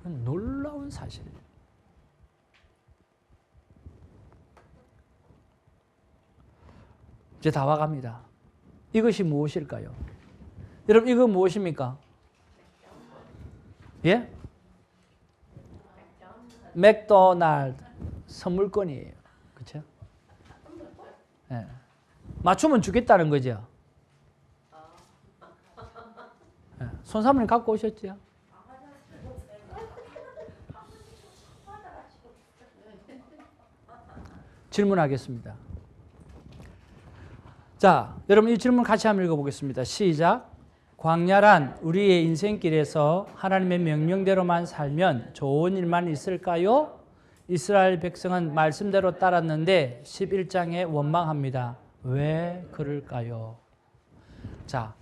놀라운 사실이에요. 이제 다 와갑니다. 이것이 무엇일까요? 여러분 이거 무엇입니까? 예? 맥도날드 선물권이에요. 그렇죠? 예. 맞추면 주겠다는 거죠. 예. 손사모님 갖고 오셨죠? 질문하겠습니다. 자, 여러분 이 질문 같이 한번 읽어보겠습니다. 시작. 광야란 우리의 인생길에서 하나님의 명령대로만 살면 좋은 일만 있을까요? 이스라엘 백성은 말씀대로 따랐는데 11장에 원망합니다. 왜 그럴까요? 자,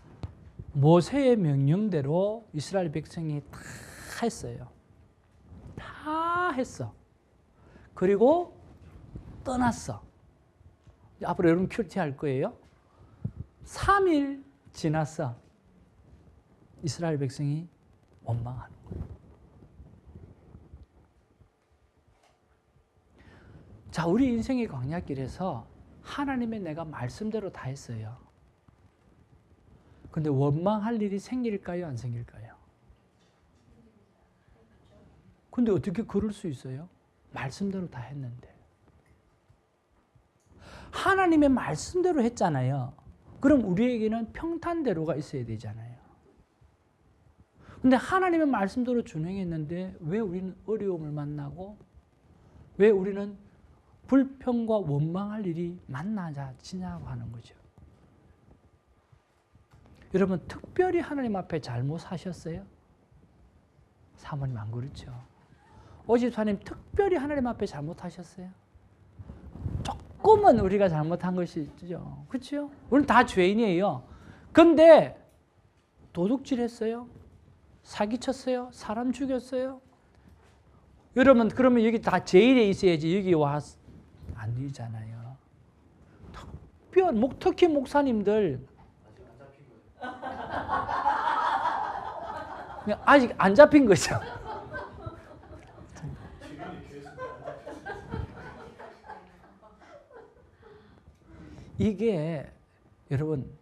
모세의 명령대로 이스라엘 백성이 다 했어요. 다 했어. 그리고 떠났어. 앞으로 여러분 큐티 할 거예요. 3일 지났어. 이스라엘 백성이 원망하는 거예요. 자, 우리 인생의 광야길에서 하나님의 내가 말씀대로 다 했어요. 근데 원망할 일이 생길까요? 안 생길까요? 근데 어떻게 그럴 수 있어요? 말씀대로 다 했는데. 하나님의 말씀대로 했잖아요. 그럼 우리에게는 평탄대로가 있어야 되잖아요. 근데 하나님의 말씀대로 준행했는데 왜 우리는 어려움을 만나고 왜 우리는 불평과 원망할 일이 만나지냐고 하는 거죠. 여러분 특별히 하나님 앞에 잘못 사셨어요? 사모님 안 그렇죠. 오집사님 특별히 하나님 앞에 잘못하셨어요? 조금은 우리가 잘못한 것이죠. 그렇죠? 우리는 다 죄인이에요. 근데 도둑질했어요? 사기쳤어요? 사람 죽였어요? 여러분 그러면 여기 다 제일에 있어야지 여기 와 안 되잖아요. 특히 목사님들 아직 안 잡힌 거죠. 이게 여러분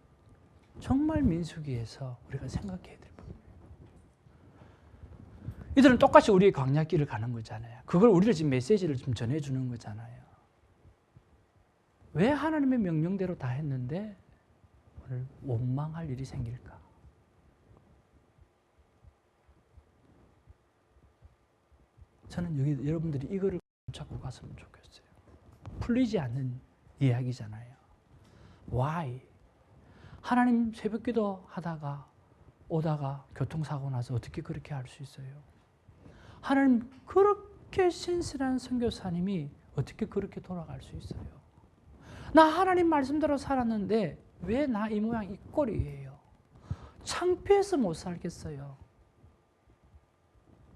정말 민수기에서 우리가 생각해야 될 부분이에요. 이들은 똑같이 우리의 광야길을 가는 거잖아요. 그걸 우리를 지금 메시지를 좀 전해주는 거잖아요. 왜 하나님의 명령대로 다 했는데 오늘 원망할 일이 생길까? 저는 여기 여러분들이 이거를 잡고 갔으면 좋겠어요. 풀리지 않는 이야기잖아요. Why? 하나님 새벽기도 하다가 오다가 교통사고 나서 어떻게 그렇게 할 수 있어요? 하나님 그렇게 신실한 선교사님이 어떻게 그렇게 돌아갈 수 있어요? 나 하나님 말씀대로 살았는데 왜 나 이 모양 이 꼴이에요? 창피해서 못 살겠어요.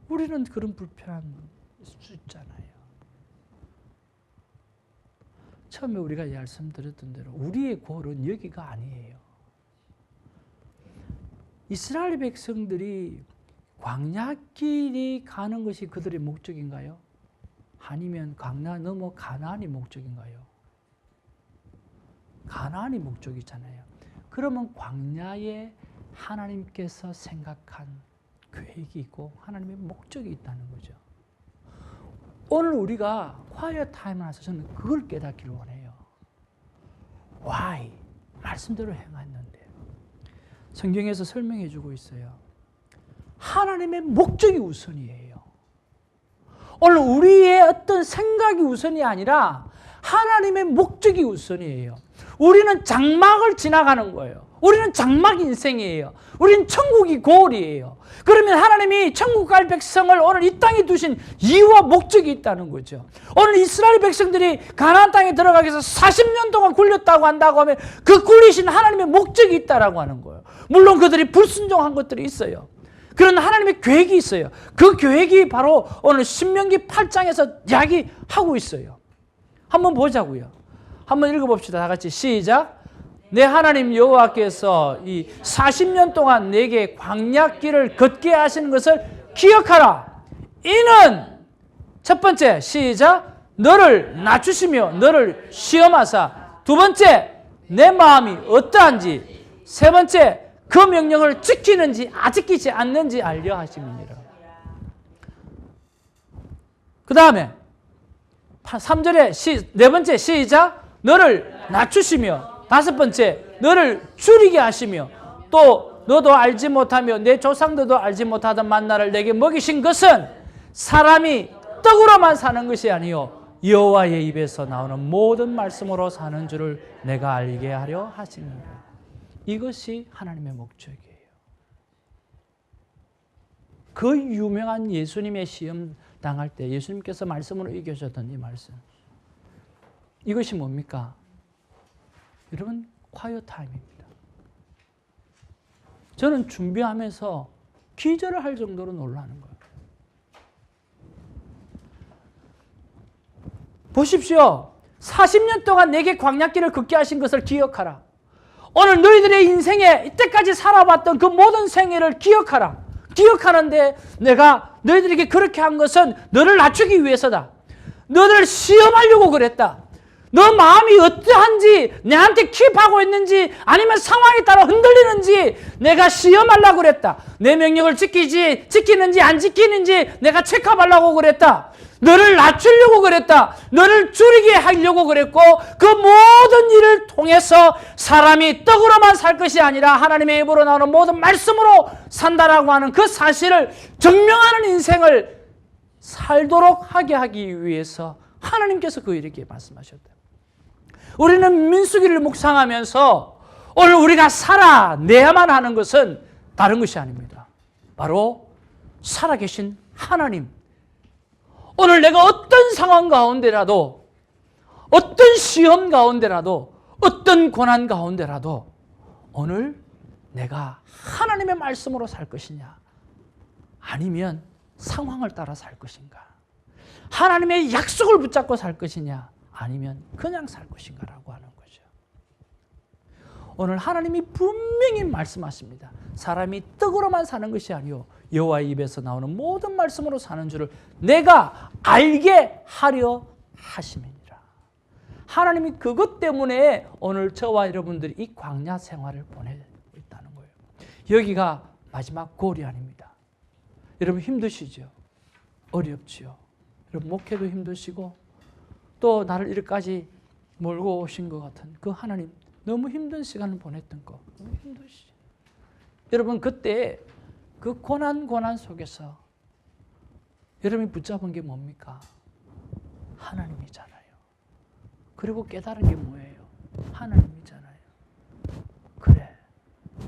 우리는 그런 불편한 수 있잖아요. 처음에 우리가 말씀드렸던 대로 우리의 골은 여기가 아니에요. 이스라엘 백성들이 광야길이 가는 것이 그들의 목적인가요? 아니면 광야 넘어 가나안이 목적인가요? 가나안이 목적이잖아요. 그러면 광야에 하나님께서 생각한 계획이 있고 하나님의 목적이 있다는 거죠. 오늘 우리가 quiet 타임에 와서 저는 그걸 깨닫기를 원해요. Why? 말씀대로 행했는데. 성경에서 설명해 주고 있어요. 하나님의 목적이 우선이에요. 오늘 우리의 어떤 생각이 우선이 아니라 하나님의 목적이 우선이에요. 우리는 장막을 지나가는 거예요. 우리는 장막 인생이에요. 우리는 천국이 고을이에요. 그러면 하나님이 천국 갈 백성을 오늘 이 땅에 두신 이유와 목적이 있다는 거죠. 오늘 이스라엘 백성들이 가나안 땅에 들어가기 위해서 40년 동안 굴렸다고 한다고 하면 그 굴리신 하나님의 목적이 있다라고 하는 거예요. 물론 그들이 불순종한 것들이 있어요. 그런 하나님의 계획이 있어요. 그 계획이 바로 오늘 신명기 8장에서 이야기하고 있어요. 한번 보자고요. 한번 읽어봅시다. 다 같이 시작. 내 하나님 여호와께서 이 40년 동안 내게 광야길을 걷게 하시는 것을 기억하라. 이는 첫 번째 시작. 너를 낮추시며 너를 시험하사. 두 번째 내 마음이 어떠한지. 세 번째 그 명령을 지키는지 지키지 않는지 알려 하심이니라. 그 다음에 3절에 네 번째 시작. 너를 낮추시며. 다섯 번째, 너를 줄이게 하시며 또 너도 알지 못하며 내 조상들도 알지 못하던 만나를 내게 먹이신 것은 사람이 떡으로만 사는 것이 아니요 여호와의 입에서 나오는 모든 말씀으로 사는 줄을 내가 알게 하려 하십니다. 이것이 하나님의 목적이에요. 그 유명한 예수님의 시험 당할 때 예수님께서 말씀으로 이겨주셨던 이 말씀. 이것이 뭡니까? 여러분, quiet time입니다. 저는 준비하면서 기절을 할 정도로 놀라는 거예요. 보십시오. 40년 동안 내게 광야길을 걷게 하신 것을 기억하라. 오늘 너희들의 인생에 이때까지 살아봤던 그 모든 생애를 기억하라. 기억하는데 내가 너희들에게 그렇게 한 것은 너를 낮추기 위해서다. 너를 시험하려고 그랬다. 너 마음이 어떠한지, 내한테 킵하고 있는지, 아니면 상황에 따라 흔들리는지 내가 시험하려고 그랬다. 내 명령을 지키는지 안 지키는지 내가 체크하려고 그랬다. 너를 낮추려고 그랬다. 너를 줄이게 하려고 그랬고, 그 모든 일을 통해서 사람이 떡으로만 살 것이 아니라 하나님의 입으로 나오는 모든 말씀으로 산다라고 하는 그 사실을 증명하는 인생을 살도록 하게 하기 위해서 하나님께서 그 이렇게 말씀하셨다. 우리는 민수기를 묵상하면서 오늘 우리가 살아내야만 하는 것은 다른 것이 아닙니다. 바로 살아계신 하나님. 오늘 내가 어떤 상황 가운데라도, 어떤 시험 가운데라도, 어떤 고난 가운데라도 오늘 내가 하나님의 말씀으로 살 것이냐, 아니면 상황을 따라 살 것인가, 하나님의 약속을 붙잡고 살 것이냐, 아니면 그냥 살 것인가라고 하는 거죠. 오늘 하나님이 분명히 말씀하십니다. 사람이 떡으로만 사는 것이 아니요 여호와의 입에서 나오는 모든 말씀으로 사는 줄을 내가 알게 하려 하심이니라. 하나님이 그것 때문에 오늘 저와 여러분들이 이 광야 생활을 보내고 있다는 거예요. 여기가 마지막 골이 아닙니다. 여러분 힘드시죠? 어렵지요? 여러분 목회도 힘드시고 또 나를 이렇게까지 몰고 오신 것 같은 그 하나님, 너무 힘든 시간을 보냈던 거 너무 힘드시죠? 여러분 그때 그 고난 속에서 여러분이 붙잡은 게 뭡니까? 하나님이잖아요. 그리고 깨달은 게 뭐예요? 하나님이잖아요. 그래,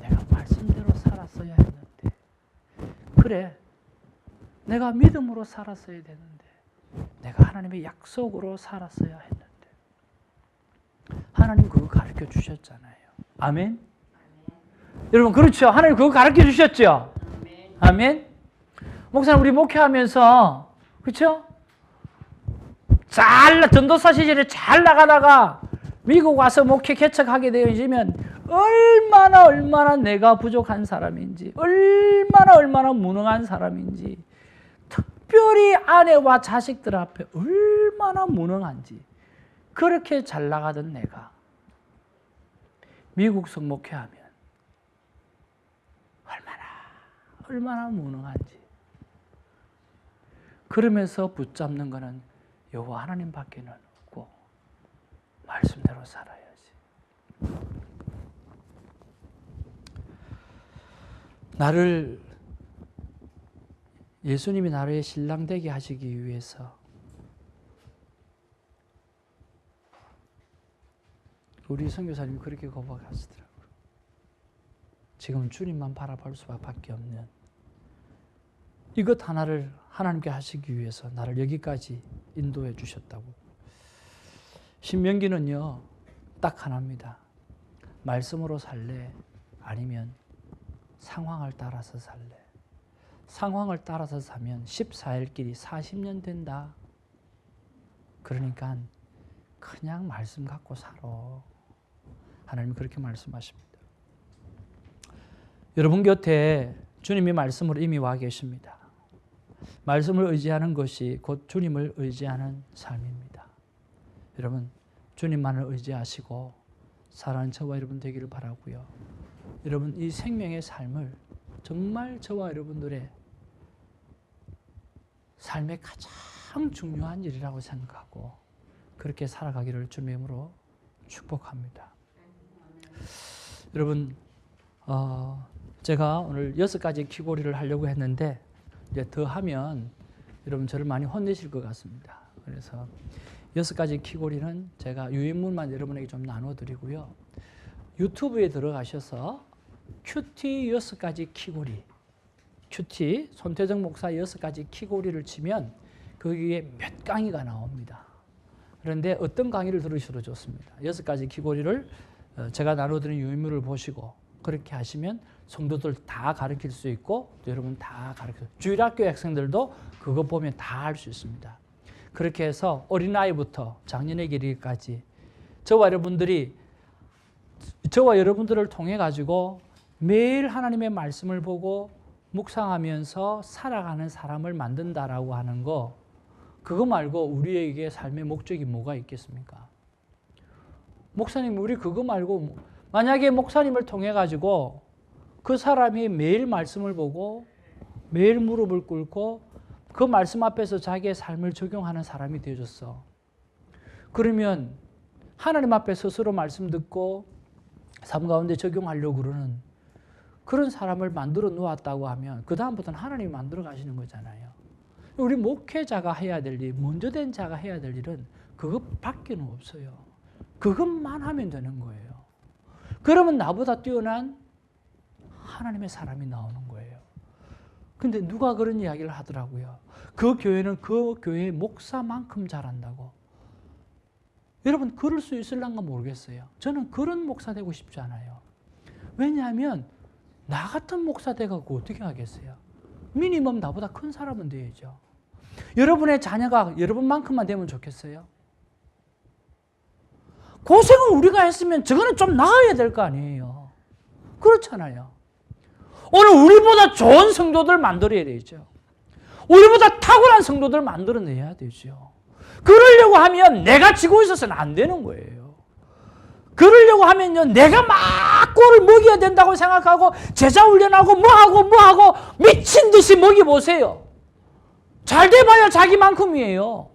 내가 말씀대로 살았어야 했는데, 그래, 내가 믿음으로 살았어야 되는데, 내가 하나님의 약속으로 살았어야 했는데, 하나님 그거 가르쳐 주셨잖아요. 아멘? 여러분 그렇죠? 하나님 그거 가르쳐 주셨죠? 아멘? 목사님 우리 목회하면서 그렇죠? 전도사 시절에 잘 나가다가 미국 와서 목회 개척하게 되어지면 얼마나 내가 부족한 사람인지, 얼마나 무능한 사람인지, 특별히 아내와 자식들 앞에 얼마나 무능한지, 그렇게 잘 나가던 내가 미국서 목회하면 얼마나 무능한지, 그러면서 붙잡는 것은 여호와 하나님밖에는 없고 말씀대로 살아야지. 예수님이 나를 신랑 되게 하시기 위해서 우리 선교사님이 그렇게 고백하시더라고요. 지금 주님만 바라볼 수밖에 없는 이것 하나를 하나님께 하시기 위해서 나를 여기까지 인도해 주셨다고. 신명기는요, 딱 하나입니다. 말씀으로 살래? 아니면 상황을 따라서 살래? 상황을 따라서 사면 14일 길이 40년 된다. 그러니까 그냥 말씀 갖고 살아. 하나님이 그렇게 말씀하십니다. 여러분 곁에 주님이 말씀으로 이미 와 계십니다. 말씀을 의지하는 것이 곧 주님을 의지하는 삶입니다. 여러분 주님만을 의지하시고 사랑하는 저와 여러분 되기를 바라고요. 여러분 이 생명의 삶을 정말 저와 여러분들의 삶의 가장 중요한 일이라고 생각하고 그렇게 살아가기를 주님의 이름으로 축복합니다. 여러분 제가 오늘 6가지 키고리를 하려고 했는데 이제 더 하면 여러분 저를 많이 혼내실 것 같습니다. 그래서 6가지 키고리는 제가 유인문만 여러분에게 좀 나눠드리고요. 유튜브에 들어가셔서 큐티 6가지 키고리, 큐티 손태정 목사 6가지 키고리를 치면 거기에 몇 강의가 나옵니다. 그런데 어떤 강의를 들으셔도 좋습니다. 6가지 키고리를 제가 나눠드린 유인물을 보시고 그렇게 하시면 성도들 다 가르칠 수 있고 또 여러분 다 주일학교 학생들도 그거 보면 다 할 수 있습니다. 그렇게 해서 어린아이부터 장년에 이르기까지 저와 여러분들을 통해 가지고 매일 하나님의 말씀을 보고 묵상하면서 살아가는 사람을 만든다라고 하는 거, 그거 말고 우리에게 삶의 목적이 뭐가 있겠습니까? 목사님 우리 그거 말고 만약에 목사님을 통해 가지고 그 사람이 매일 말씀을 보고 매일 무릎을 꿇고 그 말씀 앞에서 자기의 삶을 적용하는 사람이 되어졌어. 그러면 하나님 앞에 스스로 말씀 듣고 삶 가운데 적용하려고 그러는 그런 사람을 만들어 놓았다고 하면 그 다음부터는 하나님이 만들어 가시는 거잖아요. 우리 목회자가 해야 될 일, 먼저 된 자가 해야 될 일은 그것밖에 없어요. 그것만 하면 되는 거예요. 그러면 나보다 뛰어난 하나님의 사람이 나오는 거예요. 근데 누가 그런 이야기를 하더라고요. 그 교회는 그 교회의 목사만큼 잘한다고. 여러분 그럴 수 있을란가 모르겠어요. 저는 그런 목사 되고 싶지 않아요. 왜냐하면 나 같은 목사 돼갖고 어떻게 하겠어요? 미니멈 나보다 큰 사람은 돼야죠. 여러분의 자녀가 여러분만큼만 되면 좋겠어요? 고생은 우리가 했으면 저거는 좀 나아야 될 거 아니에요. 그렇잖아요. 오늘 우리보다 좋은 성도들 만들어야 되죠. 우리보다 탁월한 성도들 만들어내야 되죠. 그러려고 하면 내가 지고 있어서는 안 되는 거예요. 그러려고 하면요, 내가 막 꼴을 먹여야 된다고 생각하고 제자 훈련하고 뭐하고 미친 듯이 먹여보세요. 잘 돼봐야 자기만큼이에요.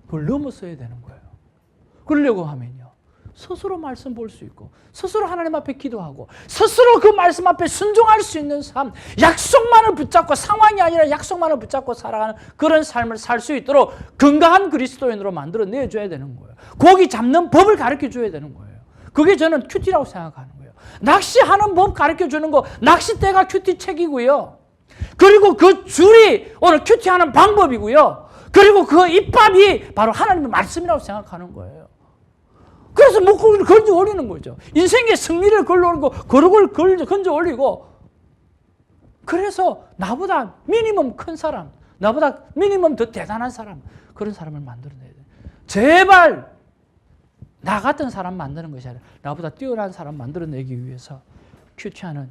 그걸 넘어서야 되는 거예요. 그러려고 하면요, 스스로 말씀 볼 수 있고 스스로 하나님 앞에 기도하고 스스로 그 말씀 앞에 순종할 수 있는 삶, 약속만을 붙잡고 상황이 아니라 약속만을 붙잡고 살아가는 그런 삶을 살 수 있도록 건강한 그리스도인으로 만들어 내줘야 되는 거예요. 고기 잡는 법을 가르쳐 줘야 되는 거예요. 그게 저는 큐티라고 생각하는 거예요. 낚시하는 법 가르쳐 주는 거, 낚싯대가 큐티 책이고요. 그리고 그 줄이 오늘 큐티하는 방법이고요. 그리고 그 입밥이 바로 하나님의 말씀이라고 생각하는 거예요. 그래서 목걸이를 건져 올리는 거죠. 인생의 승리를 걸러 올리고 거룩을 건져 올리고, 그래서 나보다 미니멈 큰 사람, 나보다 미니멈 더 대단한 사람, 그런 사람을 만들어내야 돼요. 제발 나 같은 사람 만드는 것이 아니라 나보다 뛰어난 사람 만들어내기 위해서 큐티하는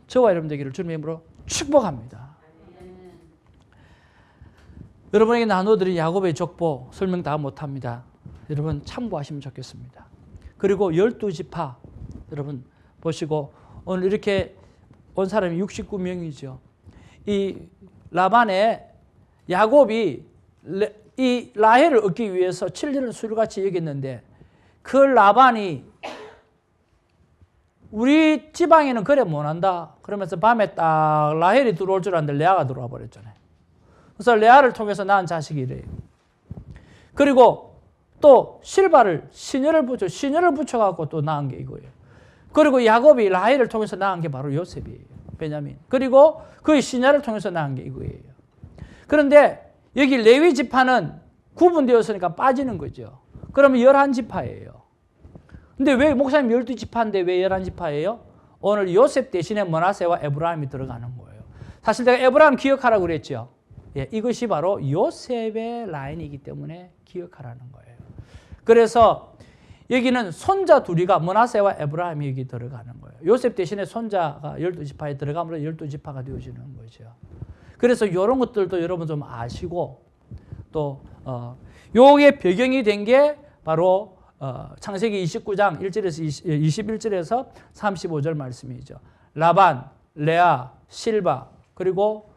저와 여러분 되기를 주님의 이름으로 축복합니다. 여러분에게 나눠드린 야곱의 족보 설명 다 못합니다. 여러분 참고하시면 좋겠습니다. 그리고 12지파 여러분 보시고, 오늘 이렇게 온 사람이 69명이죠. 이 라반의 야곱이 이 라헬을 얻기 위해서 7년을 술같이 여겼는데, 그 라반이 우리 지방에는 그래 못한다 그러면서 밤에 딱 라헬이 들어올 줄 알았는데 레아가 들어와 버렸잖아요. 그래서 레아를 통해서 낳은 자식이 이래요. 그리고 또 실바를 시녀를 붙여갖고 또 낳은 게 이거예요. 그리고 야곱이 라헬을 통해서 낳은 게 바로 요셉이에요. 베냐민. 그리고 그 시녀를 통해서 낳은 게 이거예요. 그런데 여기 레위 지파는 구분되었으니까 빠지는 거죠. 그러면 11지파예요. 근데 왜 목사님 12지파인데 왜 11지파예요? 오늘 요셉 대신에 므낫세와 에브라임이 들어가는 거예요. 사실 내가 에브라임 기억하라고 그랬죠. 예, 이것이 바로 요셉의 라인이기 때문에 기억하라는 거예요. 그래서 여기는 손자 둘이가 므낫세와 에브라임이 여기 들어가는 거예요. 요셉 대신에 손자가 12지파에 들어가므로 12지파가 되어지는 거죠. 그래서 이런 것들도 여러분 좀 아시고, 또 요게 배경이 된 게 바로 창세기 29장 1절에서 21절에서 35절 말씀이죠. 라반, 레아, 실바, 그리고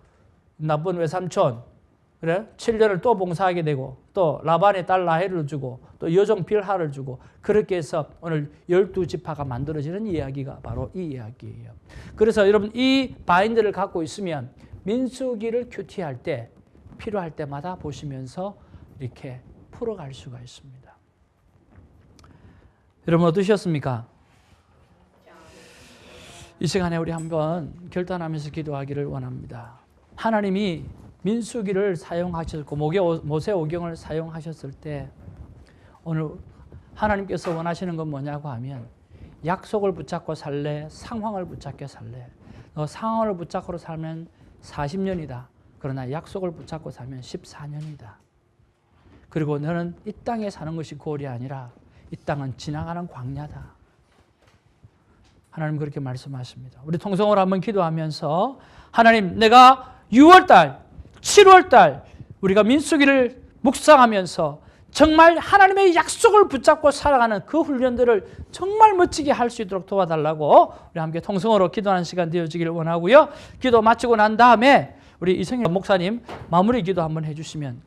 나쁜 외삼촌, 그래? 7년을 또 봉사하게 되고, 또 라반의 딸 라헬을 주고, 또 여종 빌하를 주고, 그렇게 해서 오늘 12지파가 만들어지는 이야기가 바로 이 이야기예요. 그래서 여러분 이 바인드를 갖고 있으면 민수기를 큐티할 때 필요할 때마다 보시면서 이렇게 풀어갈 수가 있습니다. 여러분 어떠셨습니까? 이 시간에 우리 한번 결단하면서 기도하기를 원합니다. 하나님이 민수기를 사용하셨고 모세오경을 사용하셨을 때 오늘 하나님께서 원하시는 건 뭐냐고 하면, 약속을 붙잡고 살래? 상황을 붙잡게 살래? 너 상황을 붙잡고 살면 40년이다. 그러나 약속을 붙잡고 살면 14년이다. 그리고 너는 이 땅에 사는 것이 골이 아니라 이 땅은 지나가는 광야다. 하나님 그렇게 말씀하십니다. 우리 통성으로 한번 기도하면서, 하나님 내가 6월달, 7월달 우리가 민수기를 묵상하면서 정말 하나님의 약속을 붙잡고 살아가는 그 훈련들을 정말 멋지게 할 수 있도록 도와달라고 우리 함께 통성으로 기도하는 시간 되어지기를 원하고요. 기도 마치고 난 다음에 우리 이성현 목사님 마무리 기도 한번 해주시면